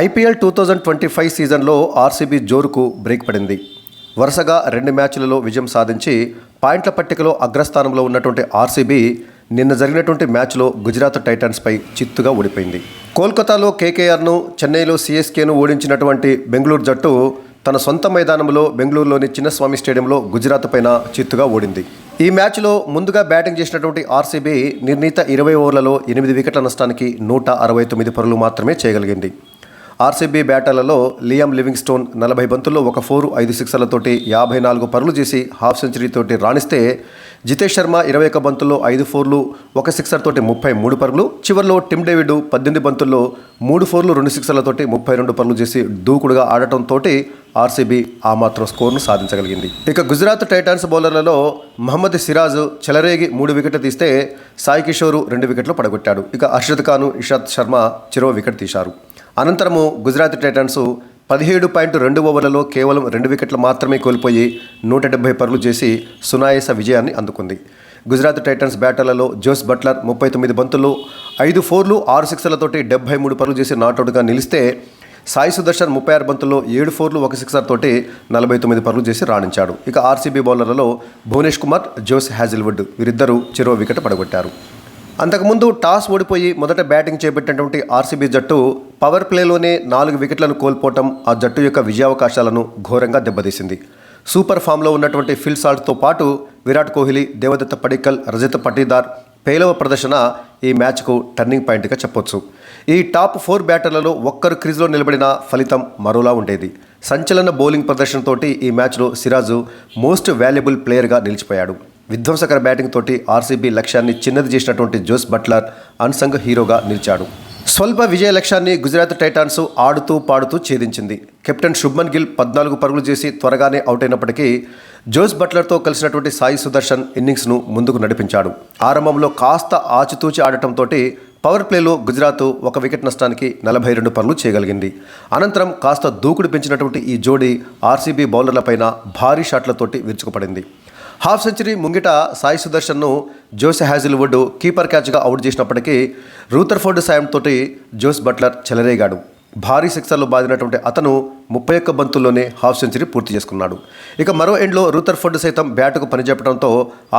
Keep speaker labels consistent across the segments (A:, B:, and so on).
A: IPL 2025 సీజన్లో RCB జోరుకు break పడింది. వరుసగా 2 మ్యాచ్లలో విజయం సాధించి పాయింట్ల పట్టికలో అగ్రస్థానంలో ఉన్నటువంటి ఆర్సీబీ నిన్న జరిగినటువంటి మ్యాచ్లో గుజరాత్ టైటన్స్పై చిత్తుగా ఓడిపోయింది. కోల్కతాలో కేకేఆర్ను, చెన్నైలో సీఎస్కేను ఓడించినటువంటి బెంగళూరు జట్టు తన సొంత మైదానంలో బెంగళూరులోని చిన్నస్వామి స్టేడియంలో గుజరాత్ పైన చిత్తుగా ఓడింది. ఈ మ్యాచ్లో ముందుగా బ్యాటింగ్ చేసినటువంటి ఆర్సీబీ నిర్ణీత 20 ఓవర్లలో 8 వికెట్ల నష్టానికి 169 పరుగులు మాత్రమే చేయగలిగింది. ఆర్సీబీ బ్యాటర్లలో లియామ్ లివింగ్స్టోన్ 40 బంతుల్లో 1 4 5 సిక్సర్లతోటి 54 పరుగులు చేసి హాఫ్ సెంచరీతోటి రాణిస్తే, జితేష్ శర్మ 21 బంతుల్లో 5 4లు 1 సిక్సర్ తోటి 33 పరుగులు, చివరిలో టిమ్ డేవిడ్ 18 బంతుల్లో 3 4లు 2 సిక్సర్లతోటి 32 పరుగులు చేసి దూకుడుగా ఆడటంతో ఆర్సీబీ ఆ మాత్రం స్కోర్ను సాధించగలిగింది. ఇక గుజరాత్ టైటాన్స్ బౌలర్లలో మహమ్మద్ సిరాజ్ చెలరేగి 3 వికెట్లు తీస్తే, సాయి కిషోర్ 2 వికెట్లు పడగొట్టాడు. ఇక అర్షద్ ఖాన్, ఇషాంత్ శర్మ చెరో వికెట్ తీశారు. అనంతరము గుజరాత్ టైటన్స్ 17.2 ఓవర్లలో కేవలం 2 వికెట్లు మాత్రమే కోల్పోయి 170 పరుగులు చేసి సునాయాస విజయాన్ని అందుకుంది. గుజరాత్ టైటన్స్ బ్యాటర్లలో జోస్ బట్లర్ 39 బంతుల్లో 5 4లు 6 సిక్సర్లతోటి 73 పరుగులు చేసి నాట్అవుట్గా నిలిస్తే, సాయి సుదర్శన్ 36 బంతుల్లో 7 4లు 1 సిక్సర్ తోటి 49 పరుగులు చేసి రాణించాడు. ఇక ఆర్సీబీ బౌలర్లలో భువనేష్ కుమార్, జోస్ హ్యాజిల్వుడ్ వీరిద్దరూ చెరో వికెట్ పడగొట్టారు. అంతకుముందు టాస్ ఓడిపోయి మొదట బ్యాటింగ్ చేపట్టినటువంటి ఆర్సీబీ జట్టు పవర్ ప్లేలోనే 4 వికెట్లను కోల్పోవటం ఆ జట్టు యొక్క విజయావకాశాలను ఘోరంగా దెబ్బతీసింది. సూపర్ ఫామ్లో ఉన్నటువంటి ఫిల్ సాల్ట్తో పాటు విరాట్ కోహ్లీ, దేవదత్త పడిక్కల్, రజత్ పటీదార్ పేలవ ప్రదర్శన ఈ మ్యాచ్కు టర్నింగ్ పాయింట్గా చెప్పొచ్చు. ఈ టాప్ 4 బ్యాటర్లలో ఒక్కరు క్రీజ్లో నిలబడిన ఫలితం మరోలా ఉండేది. సంచలన బౌలింగ్ ప్రదర్శనతోటి ఈ మ్యాచ్లో సిరాజు మోస్ట్ వాల్యుబుల్ ప్లేయర్గా నిలిచిపోయాడు. విధ్వంసకర బ్యాటింగ్ తోటి ఆర్సీబీ లక్ష్యాన్ని చిన్నది చేసినటువంటి జోస్ బట్లర్ అన్సంగ్ హీరోగా నిలిచాడు. స్వల్ప విజయ లక్ష్యాన్ని గుజరాత్ టైటాన్స్ ఆడుతూ పాడుతూ ఛేదించింది. కెప్టెన్ శుభ్మన్ గిల్ 14 పరుగులు చేసి త్వరగానే అవుట్ అయినప్పటికీ జోస్ బట్లర్తో కలిసినటువంటి సాయి సుదర్శన్ ఇన్నింగ్స్ను ముందుకు నడిపించాడు. ఆరంభంలో కాస్త ఆచితూచి ఆడటంతో పవర్ ప్లేలో గుజరాత్ 1 వికెట్ నష్టానికి 42 పరుగులు చేయగలిగింది. అనంతరం కాస్త దూకుడు పెంచినటువంటి ఈ జోడీ ఆర్సీబీ బౌలర్లపైన భారీ షాట్లతోటి విరుచుకుపడింది. హాఫ్ సెంచరీ ముంగిట సాయి సుదర్శన్ను జోస్ హ్యాజిల్వుడ్ కీపర్ క్యాచ్గా అవుట్ చేసినప్పటికీ రూథర్ఫోర్డ్ సాయంతో జోస్ బట్లర్ చెలరేగాడు. భారీ సిక్సర్లు బాదినటువంటి అతను 31 బంతుల్లోనే హాఫ్ సెంచరీ పూర్తి చేసుకున్నాడు. ఇక మరో ఎండ్లో రూథర్ఫోర్డ్ సైతం బ్యాటుకు పనిచెప్పడంతో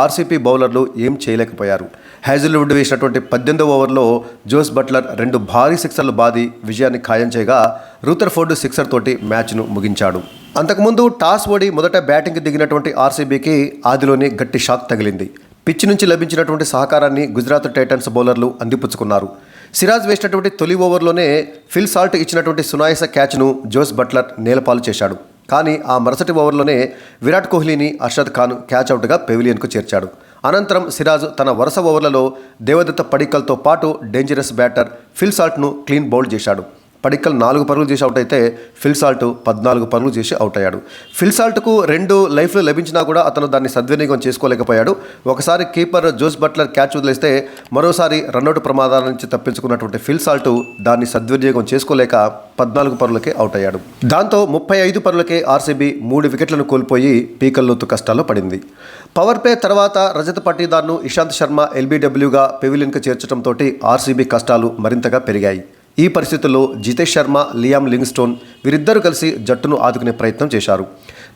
A: ఆర్సీబీ బౌలర్లు ఏం చేయలేకపోయారు. హ్యాజిల్వుడ్ వేసినటువంటి 18వ ఓవర్లో జోస్ బట్లర్ 2 భారీ సిక్సర్లు బాది విజయాన్ని ఖాయం చేయగా, రూథర్ఫోర్డ్ సిక్సర్ తోటి మ్యాచ్ను ముగించాడు. అంతకుముందు టాస్ ఓడి మొదట బ్యాటింగ్కి దిగినటువంటి ఆర్సీబీకి ఆదిలోనే గట్టి షాక్ తగిలింది. పిచ్ నుంచి లభించినటువంటి సహకారాన్ని గుజరాత్ టైటన్స్ బౌలర్లు అందిపుచ్చుకున్నారు. సిరాజ్ వేసినటువంటి తొలి ఓవర్లోనే ఫిల్ సాల్ట్ ఇచ్చినటువంటి సునాయాస క్యాచ్ను జోస్ బట్లర్ నేలపాలు చేశాడు. కానీ ఆ మరుసటి ఓవర్లోనే విరాట్ కోహ్లీని అర్షద్ ఖాన్ క్యాచ్ అవుట్గా పెవిలియన్కు చేర్చాడు. అనంతరం సిరాజ్ తన వరుస ఓవర్లలో దేవదత్త పడిక్కల్తో పాటు డేంజరస్ బ్యాటర్ ఫిల్ సాల్ట్ను క్లీన్ బౌల్డ్ చేశాడు. పడిక్కల్ 4 పరుగులు చేసి అవుట్ అయితే ఫిల్ సాల్ట్ 14 పరుగులు చేసి అవుట్ అయ్యాడు. ఫిల్ సాల్ట్కు 2 లైఫ్లు లభించినా కూడా అతను దాన్ని సద్వినియోగం చేసుకోలేకపోయాడు. ఒకసారి కీపర్ జోస్ బట్లర్ క్యాచ్ వదిలేస్తే మరోసారి రన్అట్ ప్రమాదాల నుంచి తప్పించుకున్నటువంటి ఫిల్ సాల్ట్ దాన్ని సద్వినియోగం చేసుకోలేక 14 పరుగులకే అవుట్ అయ్యాడు. దాంతో 35 పరుగులకే ఆర్సీబీ 3 వికెట్లను కోల్పోయి పీకల్లోతు కష్టాల్లో పడింది. పవర్ ప్లే తర్వాత రజత్ పటీదార్ను ఇషాంత్ శర్మ ఎల్బీడబ్ల్యూగా పెవిలియన్కు చేర్చడంతో ఆర్సీబీ కష్టాలు మరింతగా పెరిగాయి. ఈ పరిస్థితుల్లో జితేష్ శర్మ, లియామ్ లివింగ్స్టోన్ వీరిద్దరూ కలిసి జట్టును ఆదుకునే ప్రయత్నం చేశారు.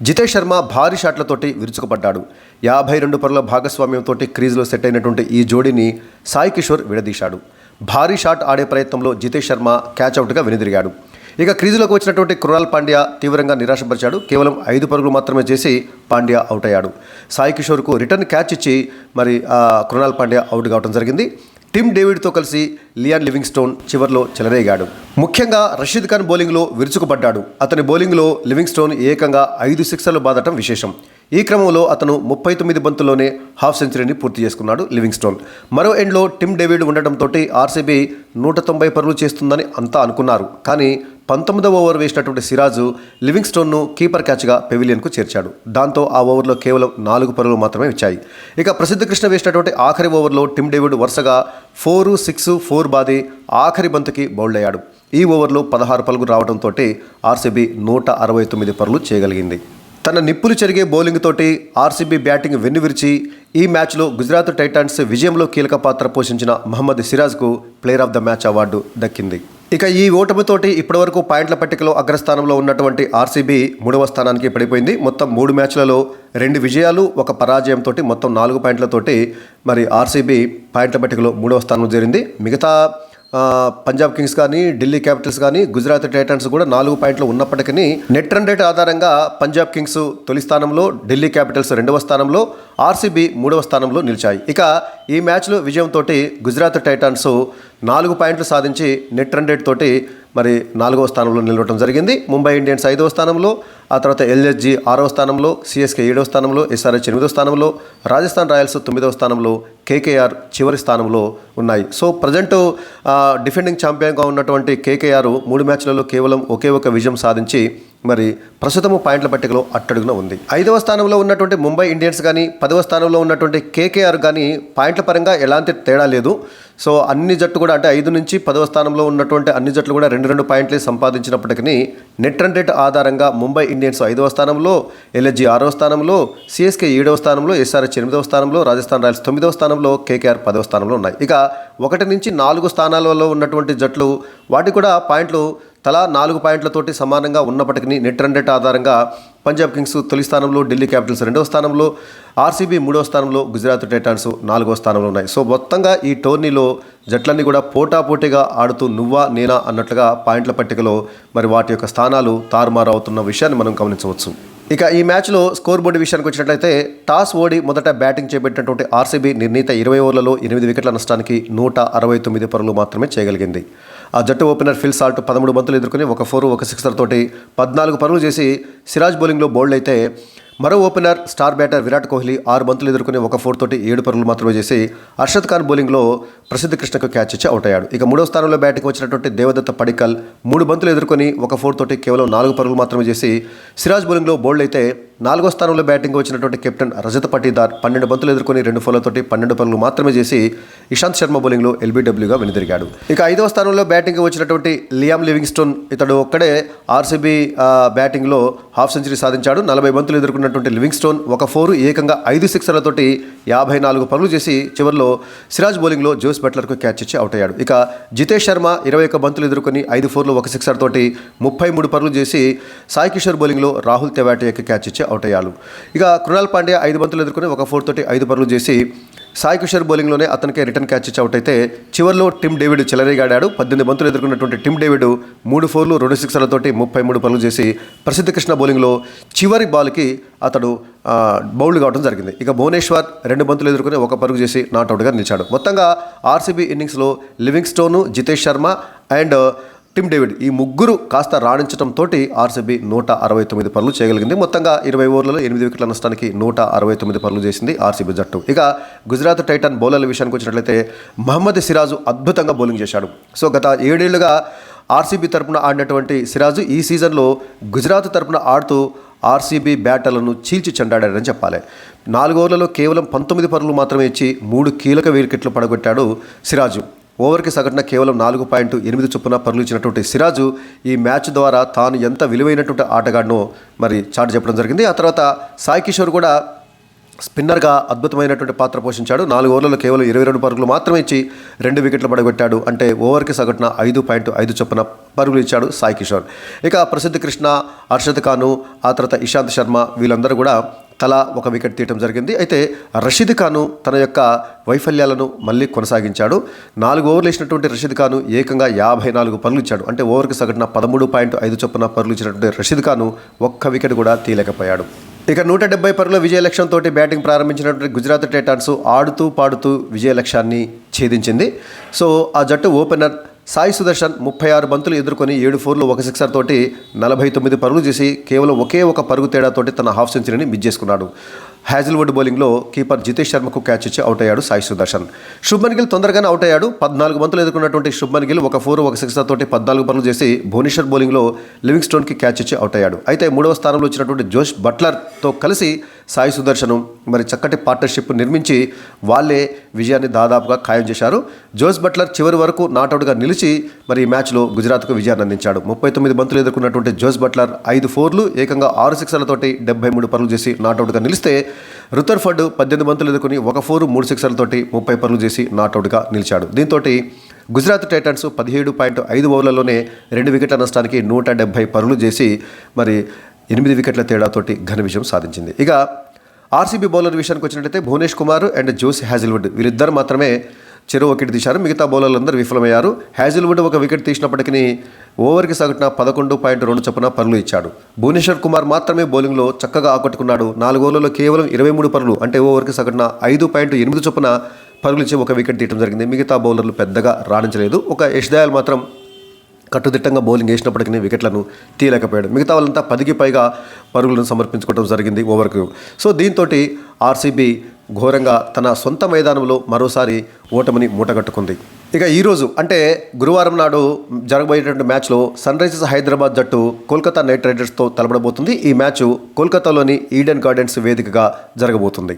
A: జితేష్ శర్మ భారీ షాట్లతోటి విరుచుకుపడ్డాడు. 52 పరుగుల భాగస్వామ్యంతో క్రీజ్లో సెట్ అయినటువంటి ఈ జోడీని సాయి కిషోర్ విడదీశాడు. భారీ షాట్ ఆడే ప్రయత్నంలో జితేష్ శర్మ క్యాచ్ అవుట్గా వెనుదిరిగాడు. ఇక క్రీజులోకి వచ్చినటువంటి కృణాల్ పాండ్యా తీవ్రంగా నిరాశపరిచాడు. కేవలం 5 పరుగులు మాత్రమే చేసి పాండ్యా అవుట్ అయ్యాడు. సాయి కిషోర్కు రిటర్న్ క్యాచ్ ఇచ్చి మరి కృణాల్ పాండ్యా అవుట్ కావడం జరిగింది. టిమ్ డేవిడ్తో కలిసి లియామ్ లివింగ్స్టోన్ చివర్లో చెలరేగాడు. ముఖ్యంగా రషీద్ ఖాన్ బౌలింగ్లో విరుచుకుపడ్డాడు. అతని బౌలింగ్లో లివింగ్స్టోన్ ఏకంగా 5 సిక్సర్లు బాదటం విశేషం. ఈ క్రమంలో అతను 39 బంతుల్లోనే హాఫ్ సెంచరీని పూర్తి చేసుకున్నాడు లివింగ్స్టోన్. మరో ఎండ్లో టిమ్ డేవిడ్ ఉండటంతో ఆర్సీబీ 190 పరుగులు చేస్తుందని అంతా అనుకున్నారు. కానీ 19వ ఓవర్ వేసినటువంటి సిరాజు లివింగ్స్టోన్ను కీపర్ క్యాచ్గా పెవిలియన్కు చేర్చాడు. దాంతో ఆ ఓవర్లో కేవలం 4 పరుగులు మాత్రమే వచ్చాయి. ఇక ప్రసిద్ధ కృష్ణ వేసినటువంటి ఆఖరి ఓవర్లో టిమ్ డేవిడ్ వరుసగా 4 6 4 బాది ఆఖరి బంతుకి బౌల్డ్ అయ్యాడు. ఈ ఓవర్లో 16 పరుగులు రావడంతో ఆర్సీబీ 169 పరుగులు చేయగలిగింది. తన నిప్పులు చెరిగే బౌలింగ్ తోటి ఆర్సీబీ బ్యాటింగ్ వెన్నువిరిచి ఈ మ్యాచ్లో గుజరాత్ టైటాన్స్ విజయంలో కీలక పాత్ర పోషించిన మహమ్మద్ సిరాజ్కు player of the match award దక్కింది. ఇక ఈ ఓటమితోటి ఇప్పటివరకు పాయింట్ల పట్టికలో అగ్రస్థానంలో ఉన్నటువంటి ఆర్సీబీ 3వ స్థానానికి పడిపోయింది. మొత్తం 3 మ్యాచ్లలో 2 విజయాలు 1 పరాజయంతో మొత్తం 4 పాయింట్లతోటి మరి ఆర్సీబీ పాయింట్ల పట్టికలో 3వ స్థానంలో చేరింది. మిగతా పంజాబ్ కింగ్స్ కానీ, ఢిల్లీ క్యాపిటల్స్ కానీ, గుజరాత్ టైటన్స్ కూడా 4 పాయింట్లు ఉన్నప్పటికీ నెట్ రన్ రేట్ ఆధారంగా పంజాబ్ కింగ్స్ తొలి స్థానంలో, ఢిల్లీ క్యాపిటల్స్ 2వ స్థానంలో, ఆర్సీబీ 3వ స్థానంలో నిలిచాయి. ఇక ఈ మ్యాచ్లో విజయంతో గుజరాత్ టైటన్స్ 4 పాయింట్లు సాధించి నెట్ రన్ రేట్ తోటి మరి 4వ స్థానంలో నిలవడం జరిగింది. ముంబై ఇండియన్స్ 5వ స్థానంలో, ఆ తర్వాత ఎల్ఎస్జీ 6వ స్థానంలో, సిఎస్కే 7వ స్థానంలో, ఎస్ఆర్హెచ్ 8వ స్థానంలో, రాజస్థాన్ రాయల్స్ 9వ స్థానంలో, కేకేఆర్ చివరి స్థానంలో ఉన్నాయి. సో ప్రజెంట్ డిఫెండింగ్ ఛాంపియన్గా ఉన్నటువంటి కేకేఆర్ 3 మ్యాచ్లలో కేవలం ఒకే ఒక విజయం సాధించి మరి ప్రస్తుతము పాయింట్ల పట్టికలో అట్టడుగున ఉంది. 5వ స్థానంలో ఉన్నటువంటి ముంబై ఇండియన్స్ కానీ, 10వ స్థానంలో ఉన్నటువంటి కేకేఆర్ కానీ పాయింట్ల పరంగా ఎలాంటి తేడా లేదు. సో అన్ని జట్టు కూడా అంటే 5 నుంచి 10వ స్థానంలో ఉన్నటువంటి అన్ని జట్లు కూడా 2 పాయింట్లే సంపాదించినప్పటికీ నెట్ రన్ రేట్ ఆధారంగా ముంబై ఇండియన్స్ 5వ స్థానంలో, ఎల్ఎస్జీ 6వ స్థానంలో, సిఎస్కే 7వ స్థానంలో, ఎస్ఆర్హెచ్ 8వ స్థానంలో, రాజస్థాన్ రాయల్స్ 9వ స్థానంలో, కేకేఆర్ 10వ స్థానంలో ఉన్నాయి. ఇక 1 నుంచి 4 స్థానాలలో ఉన్నటువంటి జట్లు వాటి కూడా పాయింట్లు తలా 4 పాయింట్లతోటి సమానంగా ఉన్నప్పటికీ నెట్ రన్ రేట్ ఆధారంగా పంజాబ్ కింగ్స్ తొలి స్థానంలో, ఢిల్లీ క్యాపిటల్స్ 2వ స్థానంలో, ఆర్సీబీ 3వ స్థానంలో, గుజరాత్ టైటన్స్ 4వ స్థానంలో ఉన్నాయి. సో మొత్తంగా ఈ టోర్నీలో జట్లన్నీ కూడా పోటాపోటీగా ఆడుతూ నువ్వా నేనా అన్నట్లుగా పాయింట్ల పట్టికలో మరి వాటి యొక్క స్థానాలు తారుమారు అవుతున్న విషయాన్ని మనం గమనించవచ్చు. ఇక ఈ మ్యాచ్లో స్కోర్ బోర్డు విషయానికి వచ్చినట్లయితే టాస్ ఓడి మొదట బ్యాటింగ్ చేపట్టినటువంటి ఆర్సీబీ నిర్ణీత 20 ఓవర్లలో 8 వికెట్ల నష్టానికి 169 పరుగులు మాత్రమే చేయగలిగింది. ఆ జట్టు ఓపెనర్ ఫిల్ సాల్ట్ 13 బంతులు ఎదుర్కొని 1 4 1 సిక్సర్ తోటి 14 పరుగులు చేసి సిరాజ్ బౌలింగ్లో బౌల్డ్ అయితే, మరో opener star batter Virat Kohli 6 బంతులు ఎదుర్కొని 1 4 తోటి 7 పరుగులు మాత్రమే చేసి అర్షద్ ఖాన్ బౌలింగ్లో ప్రసిద్ధ కృష్ణకు క్యాచ్ ఇచ్చి అవుట్ అయ్యాడు. ఇక 3వ స్థానంలో బ్యాటింగ్ వచ్చినటువంటి దేవదత్త పడిక్కల్ 3 బంతులు ఎదుర్కొని 1 4 తోటి కేవలం 4 పరుగులు మాత్రమే చేసి సిరాజ్ బౌలింగ్లో బౌల్డ్ అయితే, 4వ స్థానంలో బ్యాటింగ్ వచ్చినటువంటి కెప్టెన్ రజత్ పటీదార్ 12 బంతులు ఎదుర్కొని 2 ఫోర్లతోటి 12 పరుగులు మాత్రమే చేసి ఇషాంత్ శర్మ బౌలింగ్లో ఎల్బీడబ్ల్యూగా వెనుదిరిగాడు. ఇక 5వ స్థానంలో బ్యాటింగ్ వచ్చినటువంటి లియామ్ లివింగ్స్టోన్ ఇతడు ఒక్కడే ఆర్సీబీ బ్యాటింగ్లో హాఫ్ సెంచరీ సాధించాడు. 40 బంతులు ఎదుర్కొన్నటువంటి లివింగ్స్టోన్ 1 4 ఏకంగా 5 సిక్సర్లతోటి 54 పరుగులు చేసి చివరిలో సిరాజ్ బౌలింగ్లో జోస్ బట్లర్కు క్యాచ్ ఇచ్చి అవుట్ అయ్యాడు. ఇక జితేష్ శర్మ 21 బంతులు ఎదుర్కొని 5 4 1 సిక్సర్ తోటి 33 పరుగులు చేసి సాయి కిషోర్ బౌలింగ్లో రాహుల్ తెవాటియాకి క్యాచ్ ఇచ్చి అవుట్ అయ్యాడు. ఇక కృణాల్ పాండ్యా 5 బంతులు ఎదుర్కొని 1 4 తోటి 5 పరుగులు చేసి సాయి కిషోర్ బౌలింగ్లోనే అతనికి రిటర్న్ క్యాచ్ ఇచ్చి అవుట్ అయితే, చివరిలో టిమ్ డేవిడ్ చెలరేగాడాడు. 18 బంతులు ఎదుర్కొన్నటువంటి టిమ్ డేవిడ్ 3 4 2 సిక్సర్లతోటి 33 పరుగులు చేసి ప్రసిద్ధ కృష్ణ బౌలింగ్లో చివరి బాల్కి అతడు బౌల్డ్ కావడం జరిగింది. ఇక భువనేశ్వర్ 2 బంతులు ఎదుర్కొని 1 పరుగు చేసి నాట్అవుట్గా నిలిచాడు. మొత్తంగా ఆర్సీబీ ఇన్నింగ్స్లో Livingstone, Jitesh Sharma and Tim David ఈ ముగ్గురు కాస్త రాణించడంతో ఆర్సీబీ 169 పరుగులు చేయగలిగింది. మొత్తంగా 20 ఓవర్లలో 8 వికెట్ల నష్టానికి 169 పరుగులు చేసింది ఆర్సీబీ జట్టు. ఇక గుజరాత్ టైటన్ బౌలర్ల విషయానికి వచ్చినట్లయితే మహమ్మద్ సిరాజు అద్భుతంగా బౌలింగ్ చేశాడు. సో గత 7 ఏళ్లుగా ఆర్సీబీ తరపున ఆడినటువంటి సిరాజు ఈ సీజన్లో గుజరాత్ తరపున ఆడుతూ ఆర్సీబీ బ్యాటర్లను చీల్చి చెండాడాడని చెప్పాలి. 4 ఓవర్లలో కేవలం 19 పరుగులు మాత్రమే ఇచ్చి 3 కీలక వికెట్లు పడగొట్టాడు సిరాజు. ఓవర్కి సగటున కేవలం 4.8 చొప్పున పరుగులు ఇచ్చినటువంటి సిరాజు ఈ మ్యాచ్ ద్వారా తాను ఎంత విలువైనటువంటి ఆటగాడినో మరి చాటి చెప్పడం జరిగింది. ఆ తర్వాత సాయి కిషోర్ కూడా స్పిన్నర్గా అద్భుతమైనటువంటి పాత్ర పోషించాడు. 4 ఓవర్లలో కేవలం 22 పరుగులు మాత్రమే ఇచ్చి 2 వికెట్లు పడగొట్టాడు. అంటే ఓవర్కి సగటున 5.5 చొప్పున పరుగులు ఇచ్చాడు సాయి కిషోర్. ఇక ప్రసిద్ధ కృష్ణ, అర్షద్ ఖాను, ఆ తర్వాత ఇషాంత్ శర్మ వీళ్ళందరూ కూడా తలా 1 వికెట్ తీయడం జరిగింది. అయితే రషీద్ ఖాను తన యొక్క వైఫల్యాలను మళ్ళీ కొనసాగించాడు. 4 ఓవర్లు వేసినటువంటి రషీద్ ఖాను ఏకంగా 54 పరుగులు ఇచ్చాడు. అంటే ఓవర్కి సగటున 13.5 చొప్పున పరుగులు ఇచ్చినటువంటి రషీద్ ఖాను 1 వికెట్ కూడా తీయలేకపోయాడు. ఇక 170 పరుగుల విజయ లక్ష్యంతో బ్యాటింగ్ ప్రారంభించినటువంటి గుజరాత్ టైటాన్స్ ఆడుతూ పాడుతూ విజయ లక్ష్యాన్ని ఛేదించింది. సో ఆ జట్టు ఓపెనర్ సాయి సుదర్శన్ 36 బంతులు ఎదుర్కొని 7 4 1 సిక్సర్ తోటి 49 పరుగులు చేసి కేవలం ఒకే ఒక పరుగు తేడాతోటి తన హాఫ్ సెంచరీని మిస్ చేసుకున్నాడు. హ్యాజిల్వుడ్ బౌలింగ్లో కీపర్ జితేష్ శర్మకు క్యాచ్ ఇచ్చి అవుట్ అయ్యాడు సాయి సుదర్శన్. శుభ్మన్ గిల్ తొందరగానే అవుట్ అయ్యాడు. 14 బంతులు ఎదుర్కొన్నటువంటి శుభ్మన్ గిల్ 1 4 1 సిక్సర్ తోటి 14 పరుగులు చేసి భువనేశ్వర్ బౌలింగ్లో లివింగ్స్టోన్కి క్యాచ్ ఇచ్చి అవుట్ అయ్యాడు. అయితే 3వ స్థానంలో వచ్చినటువంటి జోష్ బట్లర్తో కలిసి సాయి సుదర్శన్ మరి చక్కటి పార్ట్నర్షిప్ నిర్మించి వాళ్ళే విజయాన్ని దాదాపుగా ఖాయం చేశారు. జోస్ బట్లర్ చివరి వరకు నాట్అవుట్గా నిలిచి మరి ఈ మ్యాచ్లో గుజరాత్కు విజయాన్ని అందించాడు. 39 బంతులు ఎదుర్కొన్నటువంటి జోస్ బట్లర్ 5 4 ఏకంగా 6 సిక్సర్లతోటి 73 పరుగులు చేసి నాట్అవుట్గా నిలిస్తే రుతర్ఫర్డ్ 18 బంతులు ఎదుర్కొని 1 4 3 సిక్సర్లతోటి 30 పరుగులు చేసి నాట్అవుట్గా నిలిచాడు. దీంతో గుజరాత్ టైటన్స్ 17.5 ఓవర్లలోనే 2 వికెట్ల నష్టానికి 170 పరుగులు చేసి మరి 8 వికెట్ల తేడాతోటి ఘన విజయం సాధించింది. ఇక ఆర్సీబీ బౌలర్ విషయానికి వచ్చినట్లయితే Bhuvanesh Kumar and Josh Hazlewood వీరిద్దరు మాత్రమే చెరో వికెట్ తీశారు. మిగతా బౌలర్లందరూ విఫలమయ్యారు. హ్యాజిల్వుడ్ ఒక వికెట్ తీసినప్పటికీ ఓవర్కి సగటున 11.2 చొప్పున పరుగులు ఇచ్చాడు. భువనేశ్వర్ కుమార్ మాత్రమే బౌలింగ్లో చక్కగా ఆకట్టుకున్నాడు. 4 ఓవర్లలో కేవలం 23 పరుగులు అంటే ఓవర్కి సగటున 5.8 చొప్పున పరుగులు ఇచ్చి ఒక వికెట్ తీయడం జరిగింది. మిగతా బౌలర్లు పెద్దగా రాణించలేదు. ఒక యష్ దయాల్ మాత్రం కట్టుదిట్టంగా బౌలింగ్ వేసినప్పటికీ వికెట్లను తీయలేకపోయాడు. మిగతా వాళ్ళంతా 10కి పైగా పరుగులను సమర్పించుకోవడం జరిగింది ఓవర్కు. సో దీంతో ఆర్సీబీ ఘోరంగా తన సొంత మైదానంలో మరోసారి ఓటమిని మూటగట్టుకుంది. ఇక ఈరోజు అంటే గురువారం నాడు జరగబోయేటువంటి మ్యాచ్లో సన్ రైజర్స్ హైదరాబాద్ జట్టు కోల్కతా నైట్ రైడర్స్తో తలపడబోతుంది. ఈ మ్యాచ్ కోల్కతాలోని ఈడెన్ గార్డెన్స్ వేదికగా జరగబోతుంది.